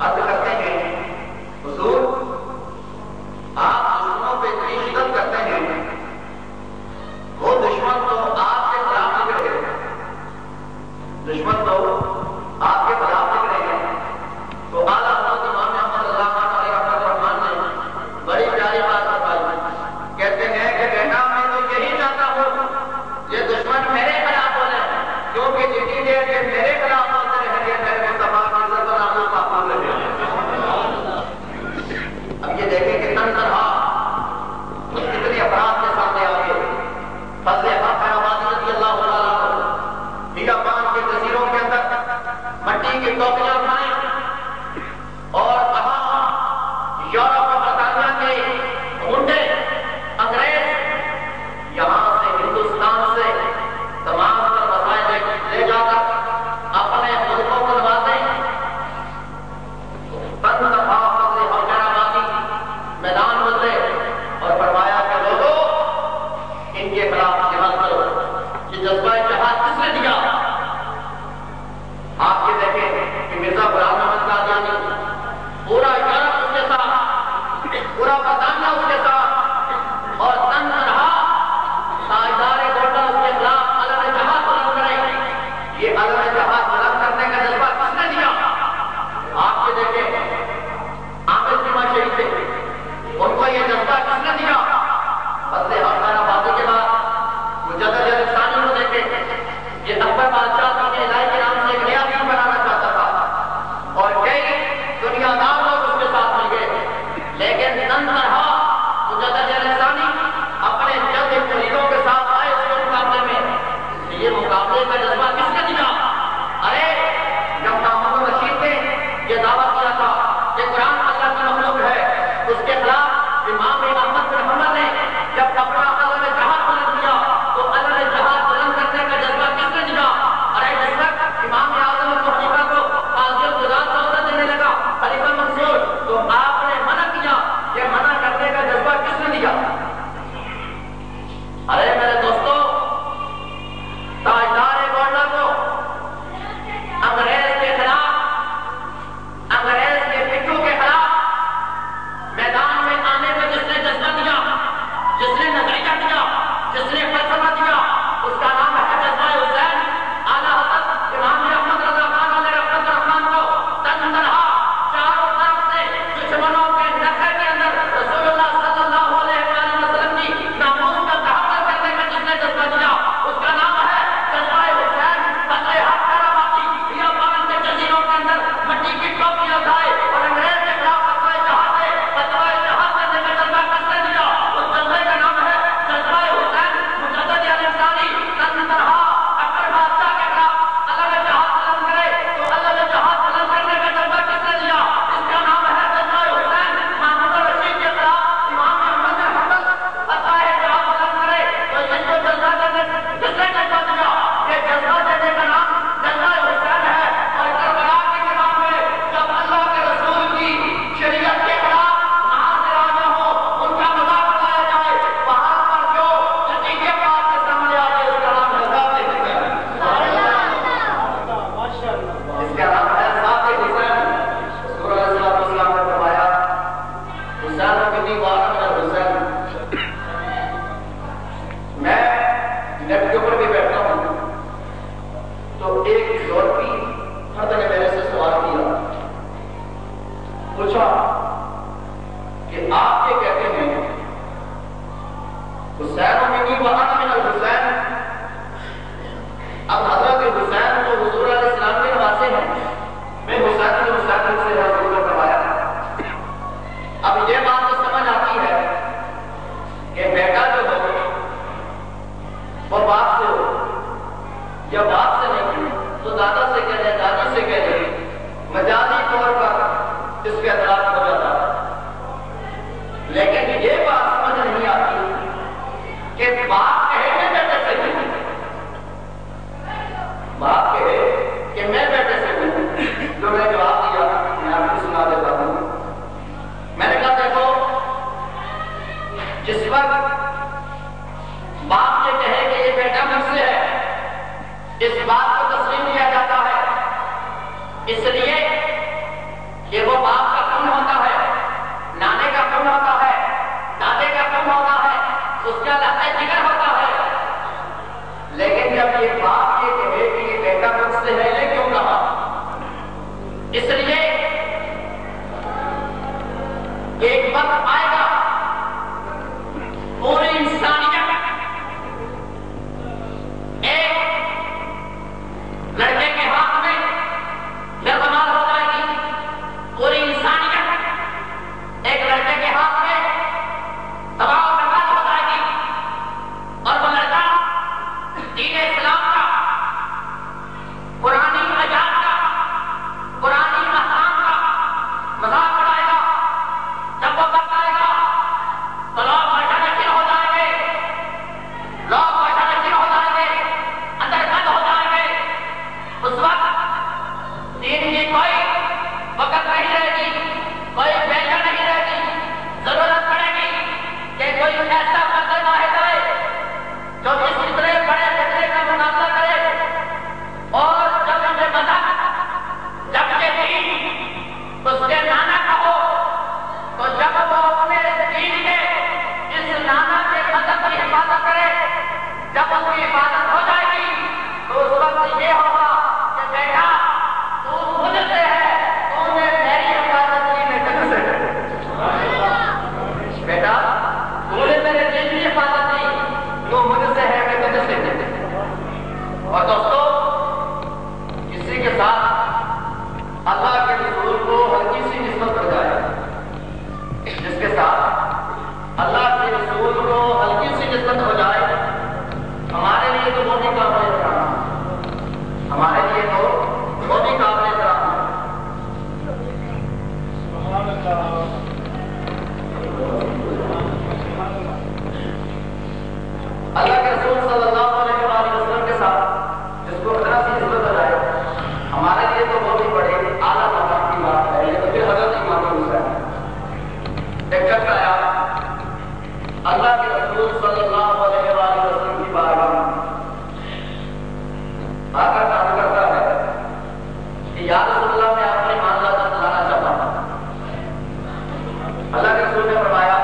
عرض کرتے ہیں حضور آپ دشمنوں پہ اتنی شدت کرتے ہیں، وہ دشمن تو آپ کے خلاف نکلے ہیں، دشمن تو آپ کے خلاف نکلے ہیں۔ تو اعلیٰ حضرت امام احمد اللہ علیہ رحمۃ الرحمان نے بڑی پیاری بات بتائی، کہتے ہیں کہ بیٹا میں تو یہی چاہتا ہوں یہ دشمن میرے خلاف بولے، کیونکہ جتنی دیر کے میرے خلاف بولتے رہیں گے میرے مصطفیٰ کی عزت اور آبرو محفوظ رہے گی۔ اب یہ دیکھیں کہ تن تنہا کتنے افراد کے سامنے آگے فضل حق خیرآبادی رضی اللہ تعالیٰ عنہ بیابان کے جزیروں کے اندر مٹی کی ٹوپیاں اٹھائیں اور کہا یورپ اور برطانیہ کے غنڈے انگریز یہاں سے ہندوستان سے تمام تر وسائل لے جا کر اپنے ملکوں کو نوازیں۔ تن تنہا فضل حق خیرآبادی میدان بدلے اور فرمایا کہ لوگوں ان کے خلاف جہاد کرو۔ یہ جذبہ جہاد کس نے دیا؟ آپ یہ دیکھیں کہ مرزا غلام احمد قادیانی پورا یورپ اس کے ساتھ، پورا برطانیہ اس کے ساتھ، اور تن تنہا تاجدار گولڈا اس کے خلاف علم جہاد بلند کرے۔ یہ علم جہاد بلند کرنے کا جذبہ کس نے دیا؟ آپ یہ دیکھیں عامر جمعہ شریف تھے، ان کو یہ جذبہ کس نے دیا؟ فضل حق خیرآبادی کے بعد مجدد ثانی کو دیکھیں، یہ اکبر بادشاہ دین الہی کے نام سے ایک نیا دین بنانا چاہتا تھا اور کئی دنیا دار لوگ اس کے ساتھ مل گئے، لیکن تن تنہا مجدد ثانی اپنے چند مریدوں کے ساتھ آئے اس کے مقابلے میں۔ یہ مقابلے کا جذبہ کس نے دیا؟ ارے جب محمد رشید نے یہ دعویٰ کیا تھا کہ قرآن اللہ کی مخلوق ہے، اس کے خلاف امام احمد بن حنبل نے جب اپنا علم جہاد بلند کیا تو علم جہاد بلند کرنے کا جذبہ کس نے دیا؟ ارے جس وقت امام اعظم ابو حنیفہ کو قاضی القضات کا عہدہ دینے لگا خلیفہ منصور، تو آپ نے منع کیا، یہ منع کرنے کا جذبہ کس نے دیا؟ ارے میرے دوستو، تاجدار گولڈا کو انگریز کے خلاف، انگریز کے پٹھو کے خلاف میدان میں آنے کا جس نے جذبہ دیا، جس نے نظریہ دیا، جس نے فلسفہ دیا، اس کا نام ہے جذبہ حسین۔ اعلیٰ حضرت امام احمد رضا خان علیہ رحمۃ الرحمان کو تن تنہا چاروں طرف سے دشمنوں کے نخرے کے اندر رسول اللہ صلی اللہ علیہ وآلہ وسلم کی ناموس کا تحفظ کرنے کا جس نے جذبہ دیا، اس کا نام ہے جذبہ حسین۔ فضل حق خیرآبادی بیابان کے جزیروں کے اندر مٹی کی ٹوپیاں اٹھائے اور انگریز کے خلاف فتوی جہاد ہے، فتوی جہاد کرنے کا جذبہ کس نے دیا؟ اس جذبے کا نام ہے جذبہ حسین۔ مجدد ثانی تن تنہا اکبر بادشاہ کے خلاف علم جہاد بلند کرے تو علم جہاد بلند کرنے کا جذبہ کس نے دیا؟ اس کا نام ہے جذبہ حسین۔ محمود رشید کے خلاف امام احمد بن حنبل فتوی جہاد بلند کرے تو ان کو جذبہ دینے کس نے جذبہ دیا؟ یہ جذبہ دینے کا نام جذبہ حسین ہے۔ اور کربلا کے میدان میں جب اللہ کے رسول کی شریعت کے خلاف ناظر آنا ہو، ان کا مذاق اڑایا جائے، وہاں پر جو نتیجے بات کے سامنے آتے اس کا نام ہے ذات حسین۔ اس کا نام ہے ذات حسین۔ حضور علیہ الصلوۃ والسلام نے فرمایا حسین ابن وانا من الحسین۔ میں نیٹ کے اوپر بھی بیٹھتا ہوں تو ایک یورپی فرد نے میرے سے سوال کیا، پوچھا کہ آپ یہ کہتے ہیں حسین منی وانا من الحسین، اب حضرت حسین تو حضور علیہ السلام کے نواسے ہیں، میں حسین سے حضور نے فرمایا۔ اب یہ بات تو سمجھ آتی ہے کہ بیٹا جو ہو وہ باپ سے ہو یا باپ سے نہیں تو دادا سے کہہ دے، دادی سے کہہ دے، مجازی طور پر اس کے اطلاق ہو جاتا ہے۔ لیکن یہ بات سمجھ نہیں آتی کہ باپ کہے کہ بیٹے سے نہیں، باپ کہے کہ میں بیٹے سے نہیں، جو میں جواب دیا میں آپ کو سنا دیتا ہوں۔ میں نے کہا دیکھو، جس وقت باپ یہ کہے کہ یہ بیٹا مجھ سے ہے، اس بات کو تسلیم کیا جاتا ہے، اس لیے کہ وہ اس لیے ایک وقت آئے گا پوری انسانیت ایک لڑکے کے ہاتھ میں لرزمال ہو جائے گی. پوری انسانیت ایک لڑکے کے ہاتھ میں تباہ و برباد ہو جائے گی. اور وہ لڑکا دین اسلام کا، قرآنی عجائب کا، قرآنی احکام کا مذاق اڑائے گا. جب وہ وقت آئے گا تو لوگ متنفر ہو جائیں گے، لوگ متنفر ہو جائیں گے، اندر بند ہو جائیں گے. اس وقت دین کی کوئی وقت نہیں رہے گی، کوئی ویلیو نہیں رہے گی. ضرورت پڑے گی کہ کوئی ایسا فضل واحد آئے جو اس اتنے بڑے فضلے کا مناظرہ کرے. اور جب ہمیں مذہب، جب کہ دین اس کے نانا کا ہو، تو جب وہ اپنے دین کے اس نانا کے مذہب کی حفاظت کرے، جب اس کی حفاظت ہو جائے گی تو اس وقت یہ ہوگا کہ بیٹا تو مجھ سے ہے، تو نے میری حفاظت کی، میں تجھ سے ہے. بیٹا تو نے میرے دین کی حفاظت کی، تو مجھ سے ہے، میں تجھ سے ہے. اور دوستو، کسی کے ساتھ اللہ کے رسول کو ہلکی سی نسبت کر جائے، جس کے ساتھ اللہ کے رسول کو ہلکی سی نسبت ہو جائے، ہمارے لیے تو وہ بھی قابل احترام ہے، ہمارے لیے تو وہ بھی قابل احترام ہے. اللہ کے رسول صلی اللہ علیہ وآلہ وسلم کے ساتھ جس کو ذرا سی نسبت ہو جائے، ہمارے لیے تو وہ بھی بڑے اعلیٰ مقام کی بات ہے. یہ تو پھر حضرت امام حسین ایک شخص آیا اللہ کے رسول صلی اللہ علیہ وآلہ وسلم کی بارگاہ میں، آ کر عرض کرتا ہے کہ یا رسول اللہ، میں آپ کو ایمان لانا چاہتا ہوں. اللہ کے رسول نے فرمایا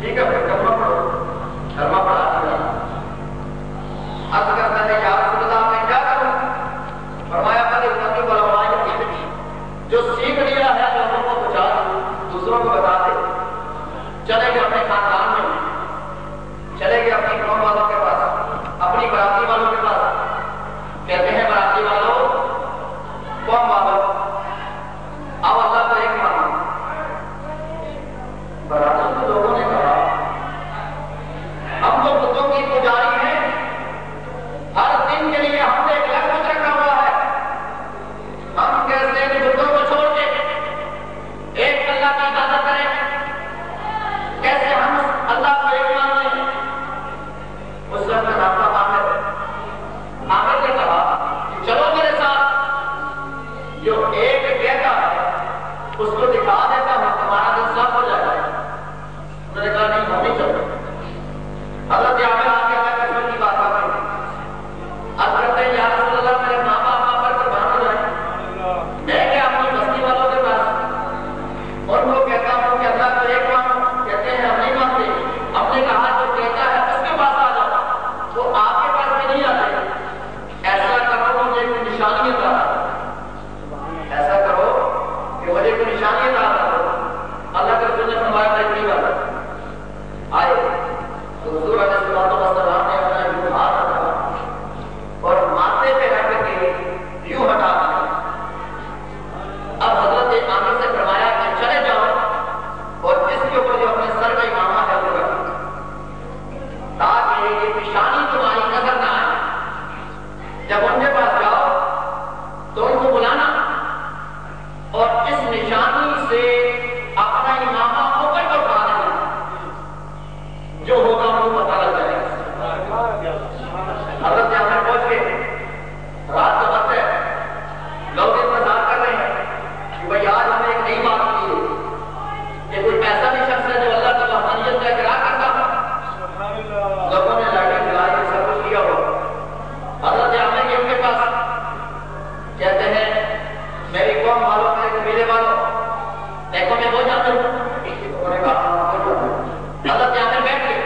ٹھیک ہے، پھر کلمہ پڑھو. کلمہ پڑھا دیا. عرض کرتا ہے یا رسول اللہ، میں کیا کروں؟ فرمایا پہلے امتی کو علماء جو سیکھ لیا ہے لوگوں کو بچا دو، دوسروں کو بتا دے. چلے گئے اپنے خاندان میں، چلے گئے اپنی قوم والوں کے پاس، اپنی برادری والوں کے پاس. کہتے ہیں برادری والوں، قوم والوں، آؤ اللہ کو ایک مانو. برادری کے لوگوں نے کہا ہم تو بتوں کی پجاری ہیں، ہر دن کے لیے ہم نے ایک الگ بت رکھا ہوا ہے. ہم کیسے ان بتوں کو چھوڑ کے ایک اللہ کی عبادت کریں؟ کیسے ہم اللہ کو ایک مان لیں؟ اس وقت کا نام تھا عامر نے کہا کہ چلو میرے ساتھ، جو ایک کہتا ہے اس کو دکھا دیتا ہوں، تمہارا دل صاف ہو جائے گا. انہوں نے کہا نہیں، ہم نہیں چلتے. حضرت عامر آ کے اللہ کے رسول کی بات کر رہے ہیں. عرض کرتے ہیں یا رسول اللہ، میرے ماں باپ وہاں پر قربان ہو جائیں، میں کیا اپنی بستی والوں کے پاس اور وہ کہتا ہوں کہ اللہ کو ایک مانو، کہتے ہیں ہم نہیں مانتے. ہم نے کہا جو کہتا ہے اس کے پاس آ جاؤ، وہ آپ کے پاس بھی نہیں آتے. ایسا کرو مجھے کوئی نشانی عطا کرو، ایسا کرو کہ مجھے کوئی نشانی عطا کرو. اللہ کے رسول نے فرمایا تھا اتنی بات آئے تو حضور علیہ السلام نے اپنا یوں ہاتھ رکھا اور ماتھے پہ رکھ کے یوں ہٹا دیا. اب حضرت عامر سے فرمایا کہ چلے جاؤ اور اس کے اوپر جو اپنے سر کا امامہ ہے وہ رکھو، تاکہ یہ پیشانی تمہاری نظر نہ آئے. جب ان کے پاس جاؤ تو ان کو بلانا اور اس نشانی سے اپنا امامہ اوپر کو اٹھا دینا، جو ہوگا وہ پتہ لگ جائے گا. حضرت عامر پہنچ کے، رات کا وقت ہے، لوگ انتظار کر رہے ہیں کہ بھائی آج ہمیں ایک نئی بات کی ہے کہ کوئی ایسا بھی شخص ہے جو اللہ کی وحدانیت کا اقرار کرتا ہے. لوگوں نے لائٹیں جلائی، سب کچھ کیا ہوا. حضرت عامر کے ان کے پاس کہتے ہیں میری قوم والوں، میرے قبیلے والوں، دیکھو میں وہ جاتا ہوں. انہوں نے کہا حضرت عامر بیٹھ گئے.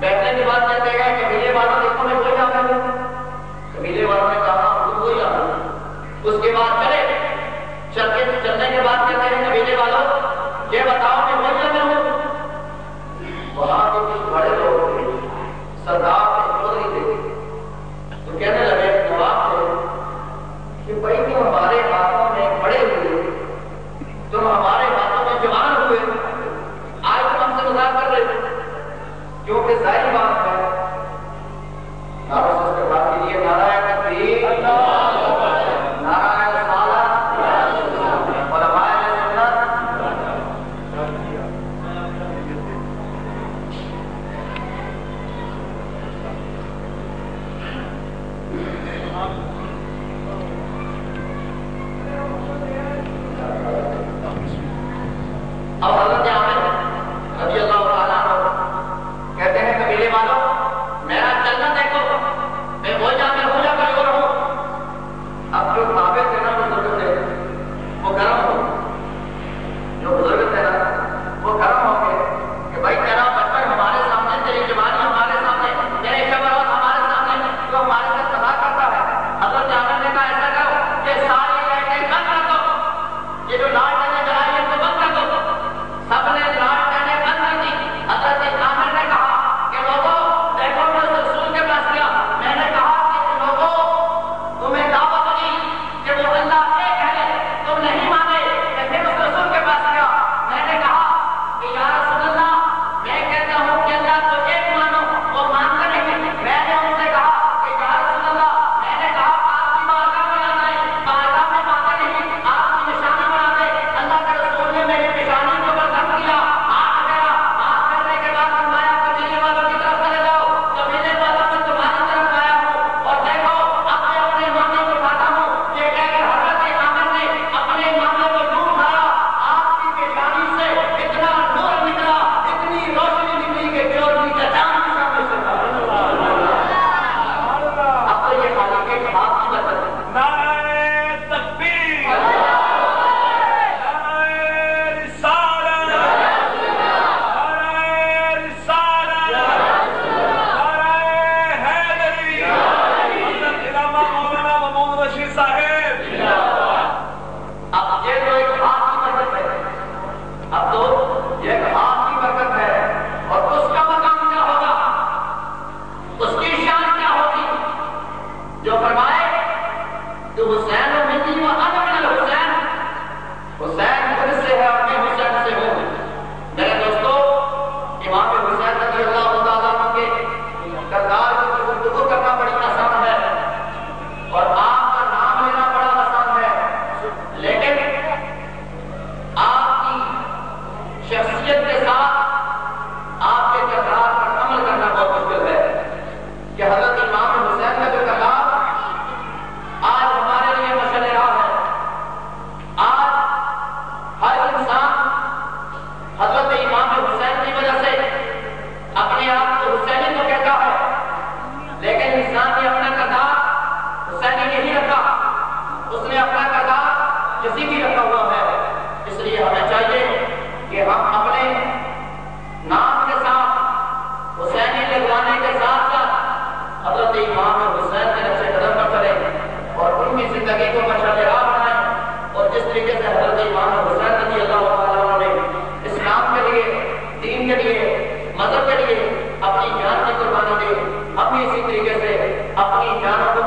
بیٹھنے کے بعد کہتے ہیں قبیلے والوں، دیکھو میں وہ جاتا ہوں. قبیلے والوں نے کہا تم وہی آتا. اس کے بعد چلے اب حضرت عامر رضی اللہ تعالیٰ عنہ کہتے ہیں قبیلے والوں میرا چلنا دیکھو، میں وہ عامر ہو جا کر اور ہوں۔ اب جو ثابت ہے نا بزرگ تھے وہ گرم ہو، جو بزرگ تھے نا وہ گرم ہو گئے کہ بھائی تیرا بچپن ہمارے سامنے، تیری جوانی ہمارے سامنے، تیرے شبرات ہمارے سامنے، تو ہمارے ساتھ تباہ کرتا ہے۔ حضرت عامر نے کہا ایسا کرو کہ ساری لائٹیں بند کر دو، یہ جو لائٹیں جلائی ہیں تو بند کر دو۔ سب نے لائٹیں بند کر دی۔ حضرت عامر نے کہا کہ لوگوں دیکھو میں اس رسول کے پاس گیا، میں نے کہا کہ لوگوں تمہیں دعوت دی کہ وہ اللہ ایک ہے، تم نہیں مانے، میں پھر اس رسول کے پاس گیا، میں نے کہا کہ یا رسول اللہ میں کہتا ہوں کہ اللہ کو ایک مانو، وہ مانتا نہیں۔ میں نے ان سے کہا کہ یا رسول اللہ میں نے کہا آپ کی بارگاہ میں آ جائیں، بارگاہ میں مانتے نہیں، آپ کی نشانی بنا دیں۔ اللہ کے رسول نے میری نشانی کے اوپر دم کیا، ہاتھ پھیرا، ہاتھ پھیرنے کے بعد فرمایا قبیلے والوں کی طرف چلے جاؤ، قبیلے والوں میں تمہاری طرف آیا ہوں، اور دیکھو اب میں اپنے مامے کو اٹھاتا ہوں کہ اگر حضرت عامر نے اپنے مامے کو یوں اٹھایا، آپ کی پیشانی سے اتنا نور نکلا، اتنی روشنی نکلی کہ چورنی کا چاند سامنے سے تھا۔ اب تو یہ خالی کے خواب کی برکت ہے۔ نعرہ تکبیر، نعرہ رسالت، نعرہ رسالت، نعرہ حیدری، حضرت علامہ مولانا محمود رشید صاحب۔ اب یہ تو ایک خواب کی برکت ہے، اب تو یہ ایک خواب کی برکت ہے، اور اس کا مقام کیا ہوگا، اس کی شان کیا ہوگی، جو فرمائے کہ حسین و منی و انا من الحسین، حسین خود سے ہے اور میں حسین سے ہوں۔ میرے دوستو امام حسین رضی اللہ تعالیٰ عنہ کے کردار کی گفتگو کرنا بڑی آسان ہے اور آپ کا نام لینا بڑا آسان ہے، لیکن آپ کی شخصیت کے ساتھ آپ کے کردار پر عمل کرنا بہت مشکل ہے کہ حضرت امام حسین کا جو کردار آج ہمارے لیے مشعل راہ ہے۔ آج ہر انسان حضرت امام حسین کی وجہ سے اپنے آپ کو حسینی تو کہتا ہے، لیکن انسان نے اپنا کردار حسینی نہیں رکھا، اس نے اپنا کردار کسی بھی رکھا ہوا ہے۔ اس لیے ہمیں چاہیے کہ ہم اپنے نام کے ساتھ حسینی لگوانے کے ساتھ ساتھ حضرت امام حسین کے نقش قدم پر چلیں اور ان کی زندگی کو مشعل راہ بنائیں، اور جس طریقے سے حضرت امام حسین رضی اللہ تعالیٰ عنہ نے اسلام کے لیے، دین کے لیے، مذہب کے لیے اپنی جان کی قربانی دی، ہم بھی اسی طریقے سے اپنی جانوں کو